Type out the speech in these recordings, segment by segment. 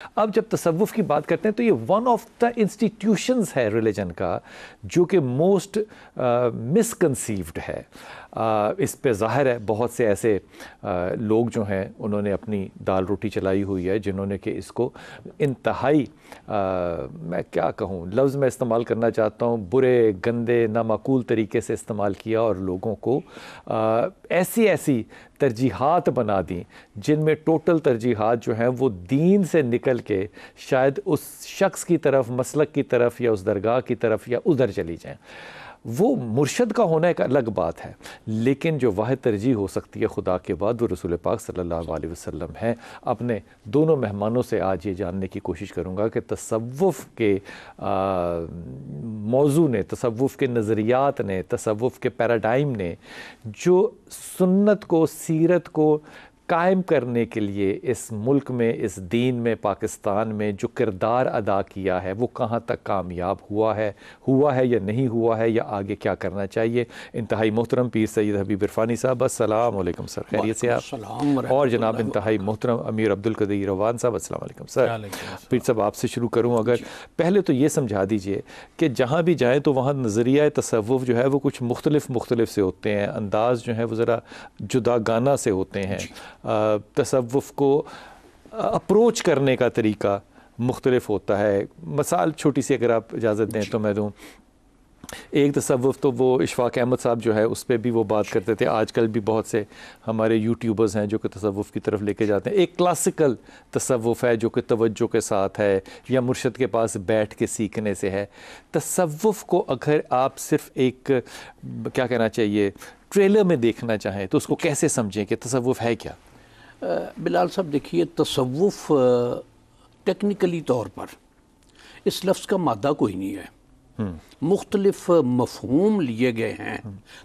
اب جب تصوف کی بات کرتے ہیں تو یہ ون آف دا انسٹیٹیوشنز ہے ریلیجن کا جو کہ موسٹ مسکنسیوڈ ہے. اس پہ ظاہر ہے بہت سے ایسے لوگ جو ہیں انہوں نے اپنی دال روٹی چلائی ہوئی ہے جنہوں نے کہ اس کو انتہائی میں کیا کہوں لفظ میں استعمال کرنا چاہتا ہوں برے گندے نامعقول طریقے سے استعمال کیا اور لوگوں کو ایسی ترجیحات بنا دیں جن میں ٹوٹل ترجیحات جو ہیں وہ دین سے نکل کے شاید اس شخص کی طرف مسلک کی طرف یا اس درگاہ کی طرف یا ادھر چلی جائیں. وہ مرشد کا ہونا ایک الگ بات ہے لیکن جو واحد ترجیح ہو سکتی ہے خدا کے بعد وہ رسول پاک صلی اللہ علیہ وسلم ہے. اپنے دونوں مہمانوں سے آج یہ جاننے کی کوشش کروں گا کہ تصوف کے موضوع نے تصوف کے نظریات نے تصوف کے پیراڈائم نے جو سنت کو سیرت کو قائم کرنے کے لیے اس ملک میں اس دین میں پاکستان میں جو کردار ادا کیا ہے وہ کہاں تک کامیاب ہوا ہے یا نہیں ہوا ہے یا آگے کیا کرنا چاہیے. انتہائی محترم پیر سید حبیب عرفانی صاحب السلام علیکم سر, خیریت سے آپ؟ اور جناب انتہائی محترم امیر عبدالقدیر روان صاحب السلام علیکم سر. پیر صاحب آپ سے شروع کروں اگر پہلے تو یہ سمجھا دیجئے کہ جہاں بھی جائیں تو وہاں نظریہ تصوف جو ہے وہ کچھ مختلف سے ہوتے ہیں, انداز جو ہے وہ ذرا جدا گانہ سے ہوتے ہیں, تصوف کو اپروچ کرنے کا طریقہ مختلف ہوتا ہے. مثال چھوٹی سی اگر آپ اجازت دیں تو میں دوں. ایک تصوف تو وہ اشفاق احمد صاحب جو ہے اس پہ بھی وہ بات کرتے تھے, آج کل بھی بہت سے ہمارے یوٹیوبرز ہیں جو کہ تصوف کی طرف لے کے جاتے ہیں. ایک کلاسیکل تصوف ہے جو کہ توجہ کے ساتھ ہے یا مرشد کے پاس بیٹھ کے سیکھنے سے ہے. تصوف کو اگر آپ صرف ایک کیا کہنا چاہیے ٹریلر میں دیکھنا چاہیں تو اس کو کیسے سمجھیں کہ تصوف ہے کیا؟ بلال صاحب دیکھیے تصوف ٹیکنیکلی طور پر اس لفظ کا مادہ کوئی نہیں ہے. مختلف مفہوم لیے گئے ہیں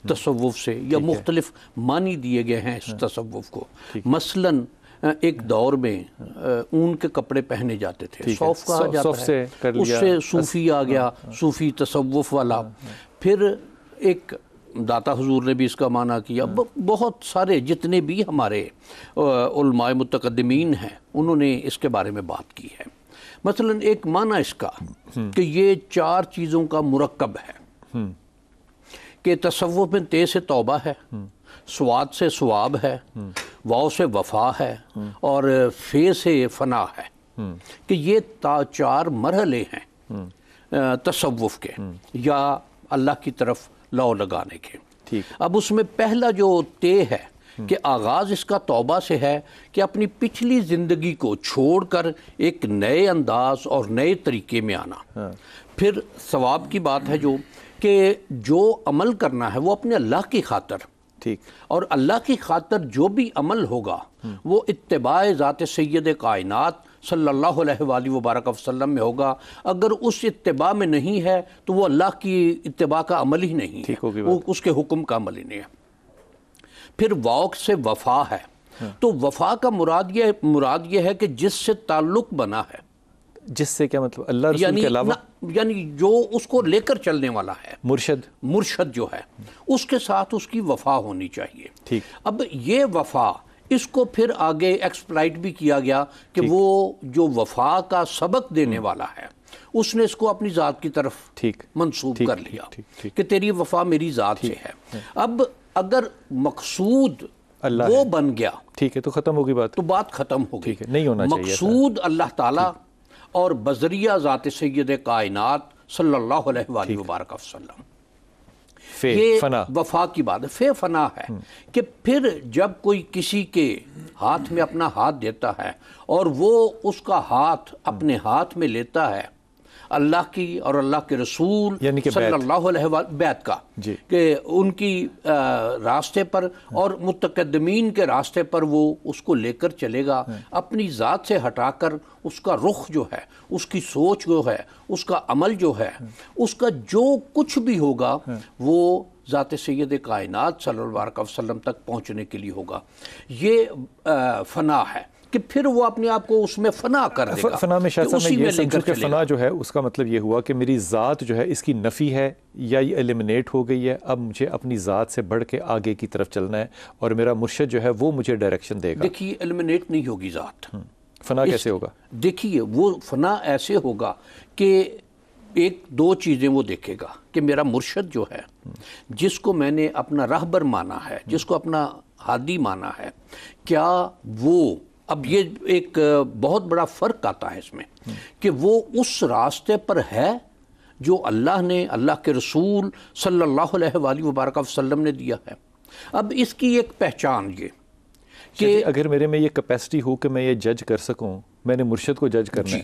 تصوف سے یا مختلف معنی دیے گئے ہیں اس تصوف کو. مثلاً ایک دور میں اون کے کپڑے پہنے جاتے تھے, صوف کہا جاتا ہے, اس سے صوفی آ گیا, صوفی تصوف والا. پھر ایک داتا حضور نے بھی اس کا معنی کیا. بہت سارے جتنے بھی ہمارے علماء متقدمین ہیں انہوں نے اس کے بارے میں بات کی ہے. مثلا ایک معنی اس کا کہ یہ 4 چیزوں کا مرکب ہے کہ تصوف میں تے سے توبہ ہے, سواد سے ثواب ہے, واو سے وفا ہے اور فے سے فنا ہے, کہ یہ 4 مرحلے ہیں تصوف کے یا اللہ کی طرف لو لگانے کے. اب اس میں پہلا جو تے ہے کہ آغاز اس کا توبہ سے ہے کہ اپنی پچھلی زندگی کو چھوڑ کر ایک نئے انداز اور نئے طریقے میں آنا. پھر ثواب کی بات ہے جو عمل کرنا ہے وہ اپنے اللہ کی خاطر, اور اللہ کی خاطر جو بھی عمل ہوگا وہ اتباع ذات سید کائنات صلی اللہ علیہ وآلہ وبارک وسلم میں ہوگا. اگر اس اتباع میں نہیں ہے تو وہ اللہ کی اتباع کا عمل ہی نہیں ہے, وہ اس کے حکم کا عمل ہی نہیں ہے. پھر واو سے وفا ہے, تو وفا کا مراد یہ ہے کہ جس سے تعلق بنا ہے. جس سے کیا مطلب اللہ رسول کے علاوہ یعنی جو اس کو لے کر چلنے والا ہے, مرشد جو ہے اس کے ساتھ اس کی وفا ہونی چاہیے. اب یہ وفا اس کو پھر آگے ایکسپلائٹ بھی کیا گیا کہ وہ جو وفا کا سبق دینے والا ہے اس نے اس کو اپنی ذات کی طرف منسوب کر لیا کہ تیری وفا میری ذات سے ہے. اب اگر مقصود وہ بن گیا ٹھیک ہے تو ختم ہوگی بات, تو بات ختم ہوگی. نہیں ہونا چاہیے مقصود اللہ تعالیٰ اور بذریعہ ذات سید کائنات صلی اللہ علیہ وآلہ وبارک وسلم. یہ وفا کی بات ہے, فے فنا ہے کہ پھر جب کوئی کسی کے ہاتھ میں اپنا ہاتھ دیتا ہے اور وہ اس کا ہاتھ اپنے ہاتھ میں لیتا ہے اللہ کی اور اللہ کے رسول صلی اللہ علیہ وسلم بیعت کا, کہ ان کی راستے پر اور متقدمین کے راستے پر وہ اس کو لے کر چلے گا, اپنی ذات سے ہٹا کر اس کا رخ جو ہے, اس کی سوچ جو ہے, اس کا عمل جو ہے, اس کا جو کچھ بھی ہوگا وہ ذات سید کائنات صلی اللہ علیہ وسلم تک پہنچنے کے لیے ہوگا. یہ فنا ہے کہ پھر وہ اپنے آپ کو اس میں فنا کر دے گا. فنا میں شاید صاحب میں یہ سمجھوں کہ فنا جو ہے اس کا مطلب یہ ہوا کہ میری ذات جو ہے اس کی نفی ہے یا یہ ایلیمنیٹ ہو گئی ہے, اب مجھے اپنی ذات سے بڑھ کے آگے کی طرف چلنا ہے اور میرا مرشد جو ہے وہ مجھے ڈائریکشن دے گا. دیکھیے ایلیمنیٹ نہیں ہوگی ذات, فنا کیسے ہوگا؟ دیکھیے وہ فنا ایسے ہوگا کہ ایک دو چیزیں وہ دیکھے گا کہ میرا مرشد جو ہے، جس کو میں نے اپنا راہبر مانا ہے، جس کو اپنا ہادی مانا ہے، کیا وہ، اب یہ ایک بہت بڑا فرق آتا ہے اس میں کہ وہ اس راستے پر ہے جو اللہ نے، اللہ کے رسول صلی اللہ علیہ وآلہ وبارک وسلم نے دیا ہے۔ اب اس کی ایک پہچان یہ کہ اگر میرے میں یہ کیپیسٹی ہو کہ میں یہ جج کر سکوں، میں نے مرشد کو جج کرنا ہے،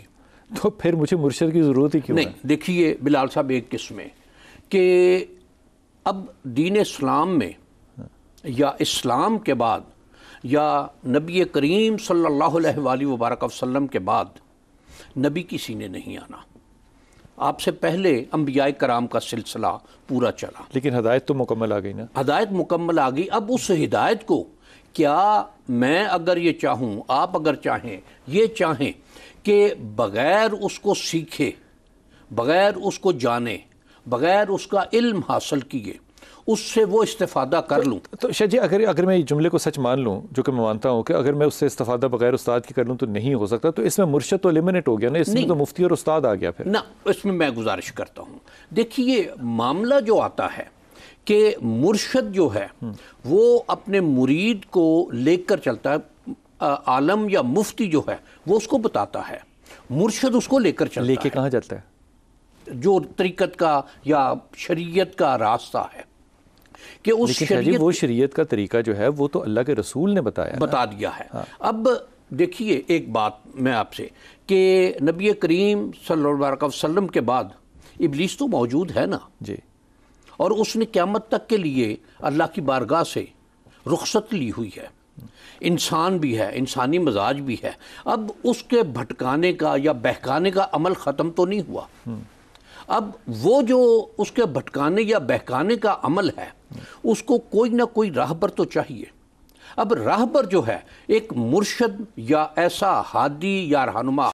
تو پھر مجھے مرشد کی ضرورت ہی کیوں ہے؟ نہیں، دیکھیے بلال صاحب، ایک قسم میں کہ اب دین اسلام میں یا اسلام کے بعد یا نبی کریم صلی اللہ علیہ وآلہ وبارک وسلم کے بعد نبی کسی نے نہیں آنا۔ آپ سے پہلے انبیاء کرام کا سلسلہ پورا چلا، لیکن ہدایت تو مکمل آ گئی نا؟ ہدایت مکمل آ گئی۔ اب اس ہدایت کو کیا میں اگر یہ چاہوں، آپ اگر چاہیں، یہ چاہیں کہ بغیر اس کو سیکھے، بغیر اس کو جانے، بغیر اس کا علم حاصل کیے اس سے وہ استفادہ کر لوں، تو شاید جی اگر میں جملے کو سچ مان لوں، جو کہ میں مانتا ہوں کہ اگر میں اس سے استفادہ بغیر استاد کی کر لوں تو نہیں ہو سکتا، تو اس میں مرشد تو ایلیمنیٹ ہو گیا نا، اس میں تو مفتی اور استاد آ گیا پھر۔ نہ، اس میں گزارش کرتا ہوں، دیکھیے معاملہ جو آتا ہے کہ مرشد جو ہے وہ اپنے مرید کو لے کر چلتا ہے، عالم یا مفتی جو ہے وہ اس کو بتاتا ہے، مرشد اس کو لے کر چلتا ہے، لے کے کہاں جاتا ہے؟ جو طریقت کا یا شریعت کا راستہ ہے کہ اس شریعت، وہ شریعت کا طریقہ جو ہے وہ تو اللہ کے رسول نے بتا دیا ہے۔ اب دیکھیے ایک بات میں آپ سے کہ نبی کریم صلی اللہ علیہ وسلم کے بعد ابلیس تو موجود ہے نا جی، اور اس نے قیامت تک کے لیے اللہ کی بارگاہ سے رخصت لی ہوئی ہے، انسان بھی ہے، انسانی مزاج بھی ہے۔ اب اس کے بھٹکانے کا یا بہکانے کا عمل ختم تو نہیں ہوا، اب وہ جو اس کے بھٹکانے یا بہکانے کا عمل ہے اس کو کوئی نہ کوئی راہبر تو چاہیے۔ اب راہبر جو ہے ایک مرشد یا ایسا ہادی یا رہنما